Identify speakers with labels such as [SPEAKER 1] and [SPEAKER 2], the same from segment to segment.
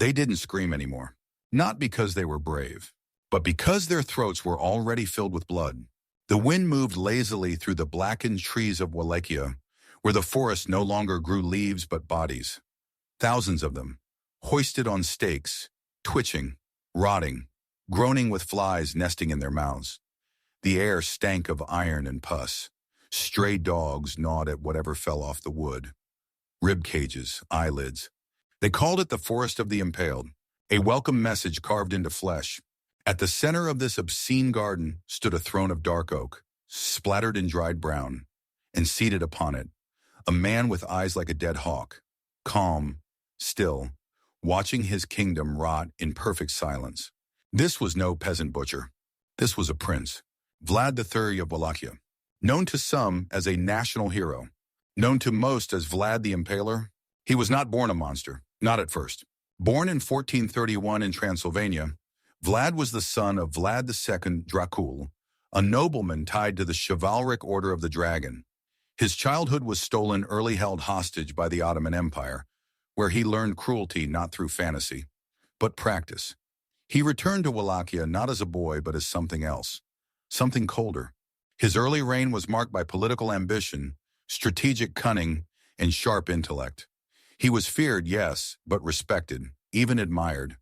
[SPEAKER 1] They didn't scream anymore. Not because they were brave, but because their throats were already filled with blood. The wind moved lazily through the blackened trees of Wallachia, where the forest no longer grew leaves but bodies. Thousands of them, hoisted on stakes, twitching, rotting, groaning with flies nesting in their mouths. The air stank of iron and pus. Stray dogs gnawed at whatever fell off the wood. Rib cages, eyelids. They called it the Forest of the Impaled, a welcome message carved into flesh. At the center of this obscene garden stood a throne of dark oak, splattered in dried brown, and seated upon it, a man with eyes like a dead hawk, calm, still, watching his kingdom rot in perfect silence. This was no peasant butcher. This was a prince, Vlad III of Wallachia, known to some as a national hero, known to most as Vlad the Impaler. He was not born a monster, not at first. Born in 1431 in Transylvania, Vlad was the son of Vlad II Dracula, a nobleman tied to the chivalric Order of the Dragon. His childhood was stolen early held hostage by the Ottoman Empire, where he learned cruelty not through fantasy, but practice. He returned to Wallachia not as a boy but as something else, something colder. His early reign was marked by political ambition, strategic cunning, and sharp intellect. He was feared, yes, but respected, even admired.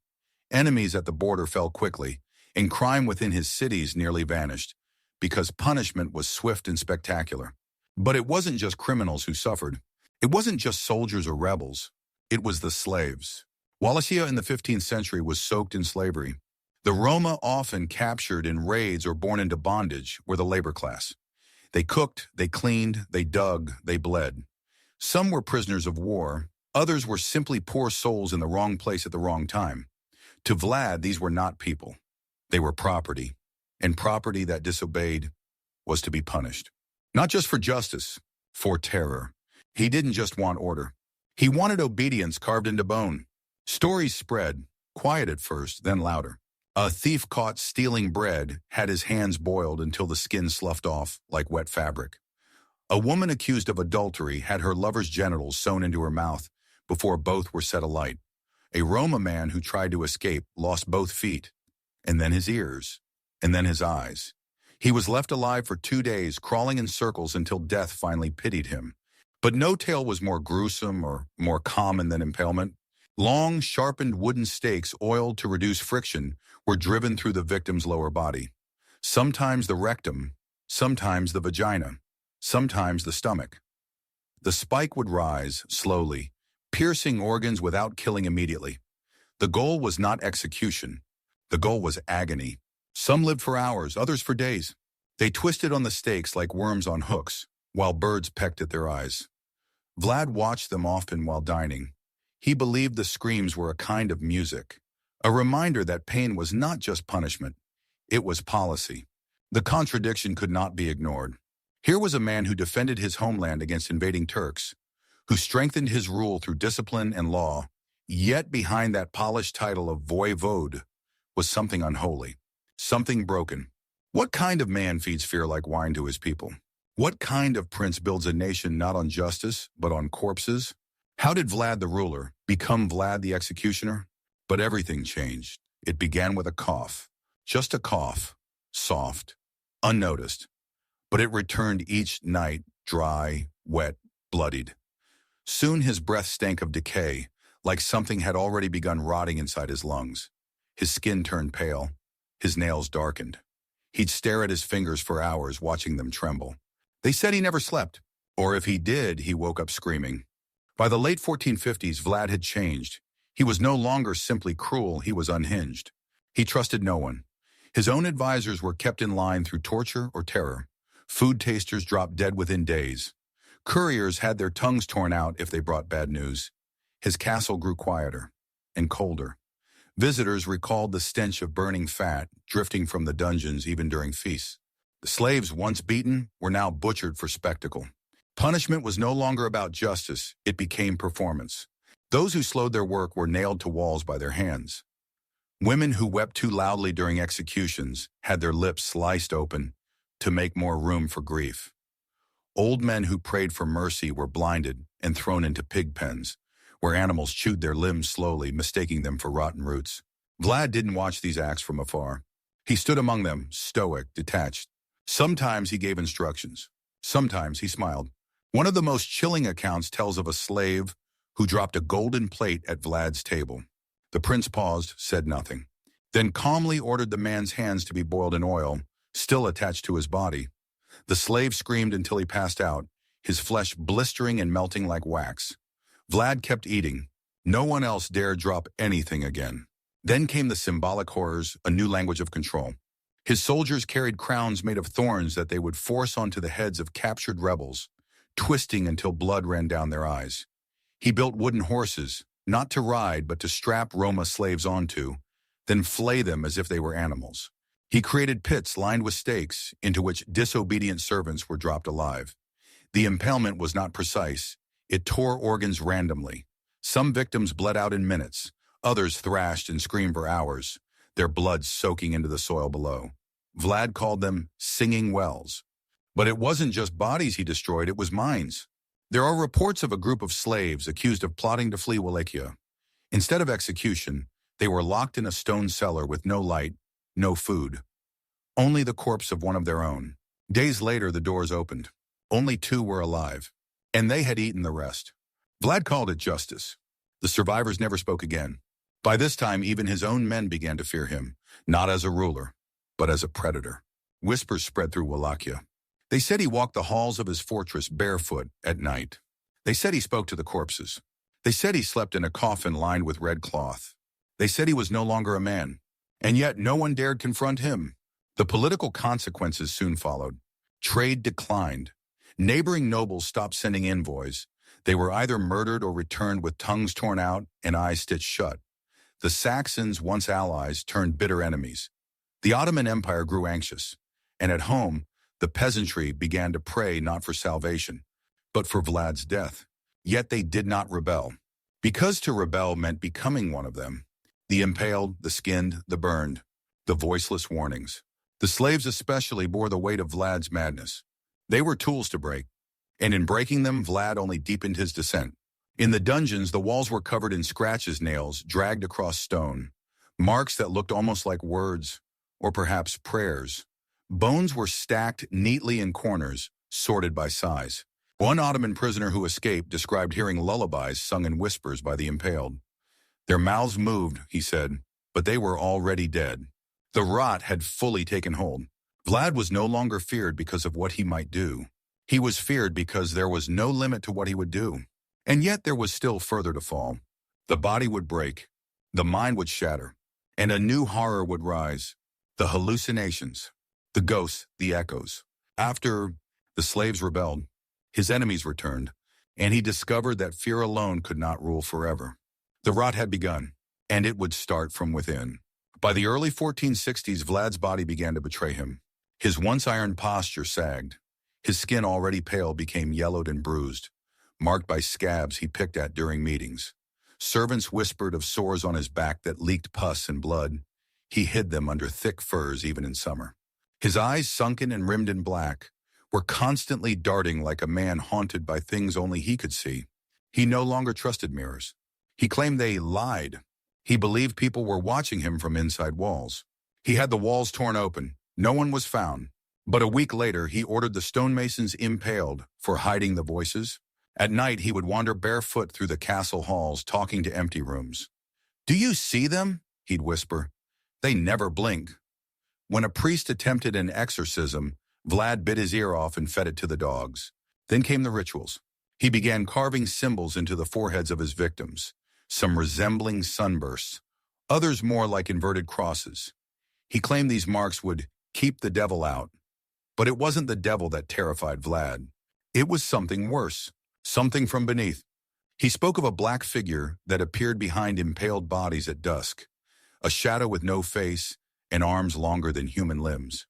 [SPEAKER 1] Enemies at the border fell quickly, and crime within his cities nearly vanished, because punishment was swift and spectacular. But it wasn't just criminals who suffered. It wasn't just soldiers or rebels. It was the slaves. Wallachia in the 15th century was soaked in slavery. The Roma, often captured in raids or born into bondage, were the labor class. They cooked, they cleaned, they dug, they bled. Some were prisoners of war. Others were simply poor souls in the wrong place at the wrong time. To Vlad, these were not people. They were property, and property that disobeyed was to be punished. Not just for justice, for terror. He didn't just want order. He wanted obedience carved into bone. Stories spread, quiet at first, then louder. A thief caught stealing bread had his hands boiled until the skin sloughed off like wet fabric. A woman accused of adultery had her lover's genitals sewn into her mouth before both were set alight. A Roma man who tried to escape lost both feet, and then his ears, and then his eyes. He was left alive for 2 days, crawling in circles until death finally pitied him. But no tale was more gruesome or more common than impalement. Long, sharpened wooden stakes, oiled to reduce friction, were driven through the victim's lower body. Sometimes the rectum, sometimes the vagina, sometimes the stomach. The spike would rise, slowly, piercing organs without killing immediately. The goal was not execution. The goal was agony. Some lived for hours, others for days. They twisted on the stakes like worms on hooks, while birds pecked at their eyes. Vlad watched them often while dining. He believed the screams were a kind of music, a reminder that pain was not just punishment, it was policy. The contradiction could not be ignored. Here was a man who defended his homeland against invading Turks, who strengthened his rule through discipline and law, yet behind that polished title of voivode was something unholy, something broken. What kind of man feeds fear like wine to his people? What kind of prince builds a nation not on justice, but on corpses? How did Vlad the ruler become Vlad the executioner? But everything changed. It began with a cough. Just a cough, soft, unnoticed. But it returned each night, dry, wet, bloodied. Soon his breath stank of decay, like something had already begun rotting inside his lungs. His skin turned pale. His nails darkened. He'd stare at his fingers for hours, watching them tremble. They said he never slept, or if he did, he woke up screaming. By the late 1450s, Vlad had changed. He was no longer simply cruel, he was unhinged. He trusted no one. His own advisors were kept in line through torture or terror. Food tasters dropped dead within days. Couriers had their tongues torn out if they brought bad news. His castle grew quieter and colder. Visitors recalled the stench of burning fat drifting from the dungeons even during feasts. The slaves, once beaten, were now butchered for spectacle. Punishment was no longer about justice, it became performance. Those who slowed their work were nailed to walls by their hands. Women who wept too loudly during executions had their lips sliced open to make more room for grief. Old men who prayed for mercy were blinded and thrown into pig pens, where animals chewed their limbs slowly, mistaking them for rotten roots. Vlad didn't watch these acts from afar. He stood among them, stoic, detached. Sometimes he gave instructions. Sometimes he smiled. One of the most chilling accounts tells of a slave who dropped a golden plate at Vlad's table. The prince paused, said nothing, then calmly ordered the man's hands to be boiled in oil, still attached to his body. The slave screamed until he passed out, his flesh blistering and melting like wax. Vlad kept eating. No one else dared drop anything again. Then came the symbolic horrors, a new language of control. His soldiers carried crowns made of thorns that they would force onto the heads of captured rebels, twisting until blood ran down their eyes. He built wooden horses, not to ride but to strap Roma slaves onto, then flay them as if they were animals. He created pits lined with stakes into which disobedient servants were dropped alive. The impalement was not precise. It tore organs randomly. Some victims bled out in minutes. Others thrashed and screamed for hours, their blood soaking into the soil below. Vlad called them singing wells. But it wasn't just bodies he destroyed, it was minds. There are reports of a group of slaves accused of plotting to flee Wallachia. Instead of execution, they were locked in a stone cellar with no light, no food. Only the corpse of one of their own. Days later, the doors opened. Only 2 were alive, and they had eaten the rest. Vlad called it justice. The survivors never spoke again. By this time, even his own men began to fear him, not as a ruler, but as a predator. Whispers spread through Wallachia. They said he walked the halls of his fortress barefoot at night. They said he spoke to the corpses. They said he slept in a coffin lined with red cloth. They said he was no longer a man, and yet no one dared confront him. The political consequences soon followed. Trade declined. Neighboring nobles stopped sending envoys. They were either murdered or returned with tongues torn out and eyes stitched shut. The Saxons, once allies, turned bitter enemies. The Ottoman Empire grew anxious, and at home, the peasantry began to pray not for salvation, but for Vlad's death. Yet they did not rebel, because to rebel meant becoming one of them. The impaled, the skinned, the burned, the voiceless warnings. The slaves especially bore the weight of Vlad's madness. They were tools to break, and in breaking them, Vlad only deepened his descent. In the dungeons, the walls were covered in scratches, nails dragged across stone, marks that looked almost like words, or perhaps prayers. Bones were stacked neatly in corners, sorted by size. One Ottoman prisoner who escaped described hearing lullabies sung in whispers by the impaled. Their mouths moved, he said, but they were already dead. The rot had fully taken hold. Vlad was no longer feared because of what he might do. He was feared because there was no limit to what he would do. And yet there was still further to fall. The body would break, the mind would shatter, and a new horror would rise. The hallucinations, the ghosts, the echoes. After the slaves rebelled, his enemies returned, and he discovered that fear alone could not rule forever. The rot had begun, and it would start from within. By the early 1460s, Vlad's body began to betray him. His once iron posture sagged. His skin, already pale, became yellowed and bruised, marked by scabs he picked at during meetings. Servants whispered of sores on his back that leaked pus and blood. He hid them under thick furs even in summer. His eyes, sunken and rimmed in black, were constantly darting like a man haunted by things only he could see. He no longer trusted mirrors. He claimed they lied. He believed people were watching him from inside walls. He had the walls torn open. No one was found. But a week later, he ordered the stonemasons impaled for hiding the voices. At night, he would wander barefoot through the castle halls, talking to empty rooms. "Do you see them?" he'd whisper. "They never blink." When a priest attempted an exorcism, Vlad bit his ear off and fed it to the dogs. Then came the rituals. He began carving symbols into the foreheads of his victims, some resembling sunbursts, others more like inverted crosses. He claimed these marks would keep the devil out. But it wasn't the devil that terrified Vlad. It was something worse, something from beneath. He spoke of a black figure that appeared behind impaled bodies at dusk, a shadow with no face and arms longer than human limbs.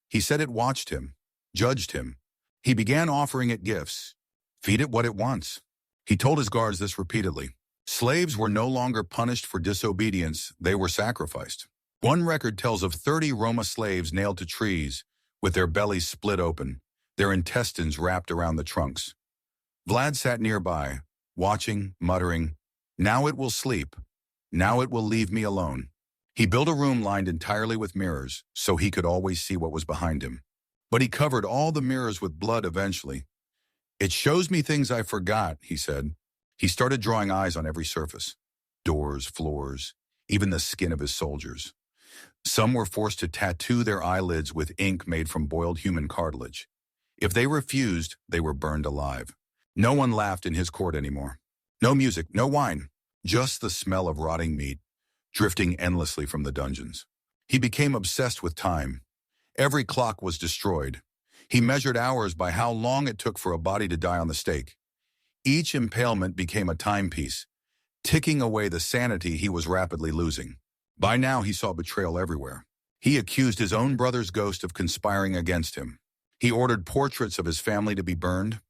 [SPEAKER 1] He said it watched him, judged him. He began offering it gifts. Feed it what it wants. He told his guards this repeatedly. Slaves were no longer punished for disobedience, they were sacrificed. One record tells of 30 Roma slaves nailed to trees, with their bellies split open, their intestines wrapped around the trunks. Vlad sat nearby, watching, muttering, Now it will sleep. Now it will leave me alone. He built a room lined entirely with mirrors so he could always see what was behind him. But he covered all the mirrors with blood eventually. It shows me things I forgot, he said. He started drawing eyes on every surface. Doors, floors, even the skin of his soldiers. Some were forced to tattoo their eyelids with ink made from boiled human cartilage. If they refused, they were burned alive. No one laughed in his court anymore. No music, no wine, just the smell of rotting meat, drifting endlessly from the dungeons. He became obsessed with time. Every clock was destroyed. He measured hours by how long it took for a body to die on the stake. Each impalement became a timepiece, ticking away the sanity he was rapidly losing. By now he saw betrayal everywhere. He accused his own brother's ghost of conspiring against him. He ordered portraits of his family to be burned.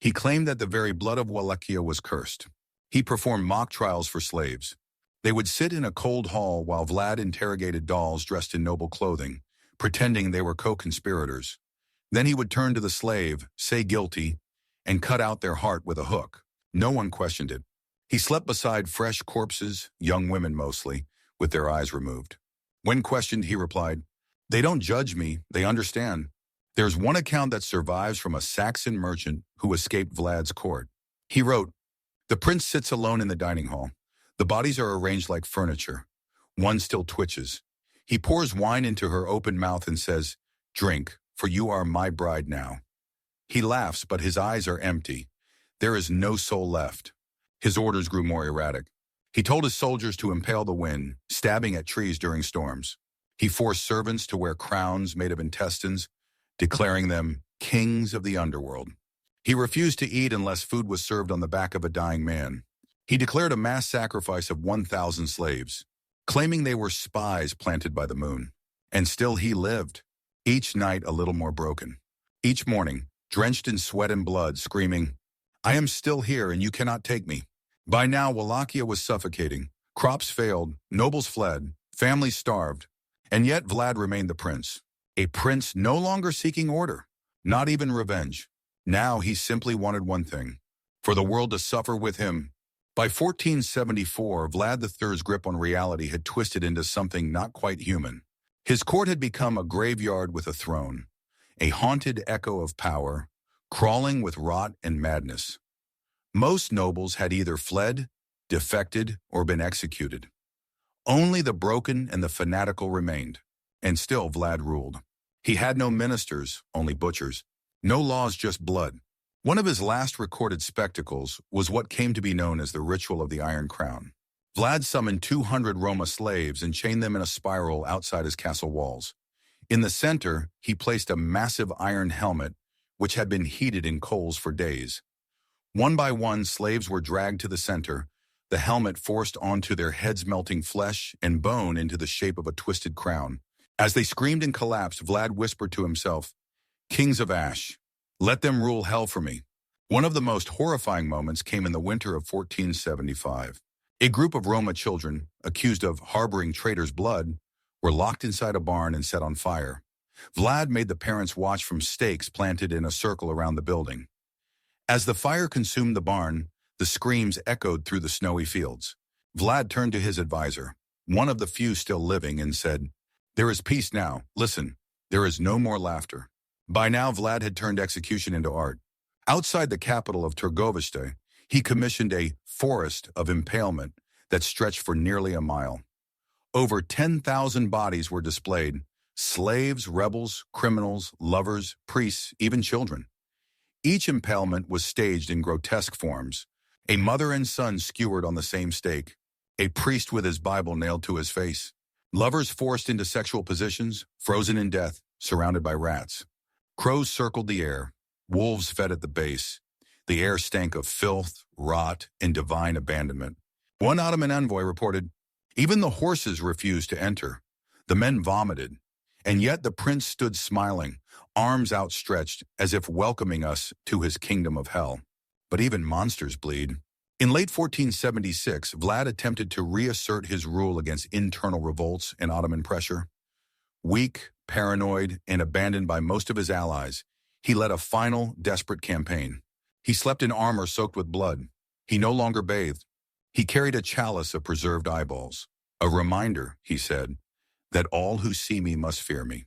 [SPEAKER 1] He claimed that the very blood of Wallachia was cursed. He performed mock trials for slaves. They would sit in a cold hall while Vlad interrogated dolls dressed in noble clothing, pretending they were co-conspirators. Then he would turn to the slave, say guilty, and cut out their heart with a hook. No one questioned it. He slept beside fresh corpses, young women mostly, with their eyes removed. When questioned, he replied, "They don't judge me, they understand." There's one account that survives from a Saxon merchant who escaped Vlad's court. He wrote, "The prince sits alone in the dining hall. The bodies are arranged like furniture. One still twitches. He pours wine into her open mouth and says, 'Drink, for you are my bride now.' He laughs, but his eyes are empty. There is no soul left." His orders grew more erratic. He told his soldiers to impale the wind, stabbing at trees during storms. He forced servants to wear crowns made of intestines, declaring them kings of the underworld. He refused to eat unless food was served on the back of a dying man. He declared a mass sacrifice of 1,000 slaves, claiming they were spies planted by the moon. And still he lived, each night a little more broken. Each morning, drenched in sweat and blood, screaming, "I am still here and you cannot take me." By now, Wallachia was suffocating. Crops failed, nobles fled, families starved. And yet Vlad remained the prince. A prince no longer seeking order, not even revenge. Now he simply wanted one thing, for the world to suffer with him. By 1474, Vlad III's grip on reality had twisted into something not quite human. His court had become a graveyard with a throne, a haunted echo of power, crawling with rot and madness. Most nobles had either fled, defected, or been executed. Only the broken and the fanatical remained. And still Vlad ruled. He had no ministers, only butchers. No laws, just blood. One of his last recorded spectacles was what came to be known as the ritual of the Iron Crown. Vlad summoned 200 Roma slaves and chained them in a spiral outside his castle walls. In the center, he placed a massive iron helmet, which had been heated in coals for days. One by one, slaves were dragged to the center, the helmet forced onto their heads, melting flesh and bone into the shape of a twisted crown. As they screamed and collapsed, Vlad whispered to himself, "Kings of Ash, let them rule hell for me." One of the most horrifying moments came in the winter of 1475. A group of Roma children, accused of harboring traitors' blood, were locked inside a barn and set on fire. Vlad made the parents watch from stakes planted in a circle around the building. As the fire consumed the barn, the screams echoed through the snowy fields. Vlad turned to his advisor, one of the few still living, and said, "There is peace now. Listen, there is no more laughter." By now, Vlad had turned execution into art. Outside the capital of Târgoviște, he commissioned a forest of impalement that stretched for nearly a mile. Over 10,000 bodies were displayed: slaves, rebels, criminals, lovers, priests, even children. Each impalement was staged in grotesque forms: a mother and son skewered on the same stake, a priest with his Bible nailed to his face, lovers forced into sexual positions, frozen in death, surrounded by rats. Crows circled the air, wolves fed at the base. The air stank of filth, rot, and divine abandonment. One Ottoman envoy reported, "Even the horses refused to enter. The men vomited. And yet the prince stood smiling, arms outstretched, as if welcoming us to his kingdom of hell." But even monsters bleed. In late 1476, Vlad attempted to reassert his rule against internal revolts and Ottoman pressure. Weak, paranoid, and abandoned by most of his allies, he led a final, desperate campaign. He slept in armor soaked with blood. He no longer bathed. He carried a chalice of preserved eyeballs. A reminder, he said, that all who see me must fear me.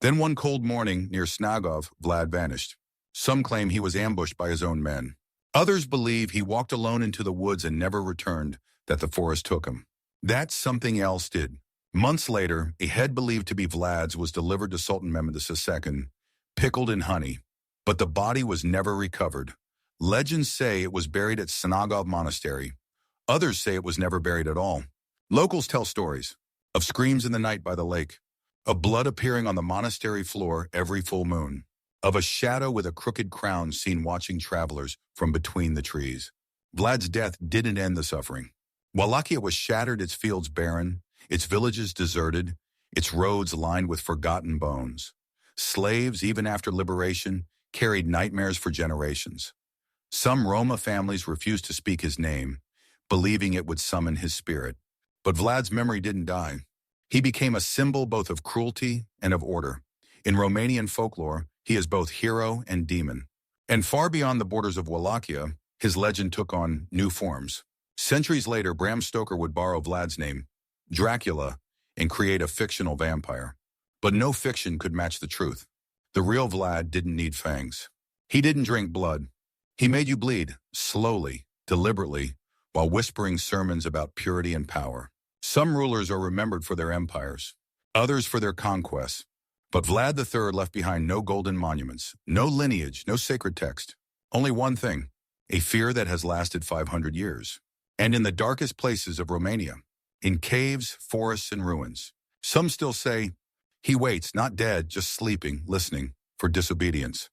[SPEAKER 1] Then one cold morning near Snagov, Vlad vanished. Some claim he was ambushed by his own men. Others believe he walked alone into the woods and never returned, that the forest took him. That something else did. Months later, a head believed to be Vlad's was delivered to Sultan Mehmed II, pickled in honey. But the body was never recovered. Legends say it was buried at Snagov Monastery. Others say it was never buried at all. Locals tell stories of screams in the night by the lake, of blood appearing on the monastery floor every full moon, of a shadow with a crooked crown seen watching travelers from between the trees. Vlad's death didn't end the suffering. Wallachia was shattered, its fields barren, its villages deserted, its roads lined with forgotten bones. Slaves, even after liberation, carried nightmares for generations. Some Roma families refused to speak his name, believing it would summon his spirit. But Vlad's memory didn't die. He became a symbol both of cruelty and of order. In Romanian folklore, he is both hero and demon. And far beyond the borders of Wallachia, his legend took on new forms. Centuries later, Bram Stoker would borrow Vlad's name, Dracula, and create a fictional vampire. But no fiction could match the truth. The real Vlad didn't need fangs. He didn't drink blood. He made you bleed, slowly, deliberately, while whispering sermons about purity and power. Some rulers are remembered for their empires, others for their conquests. But Vlad III left behind no golden monuments, no lineage, no sacred text. Only one thing, a fear that has lasted 500 years. And in the darkest places of Romania, in caves, forests, and ruins, some still say, he waits, not dead, just sleeping, listening for disobedience.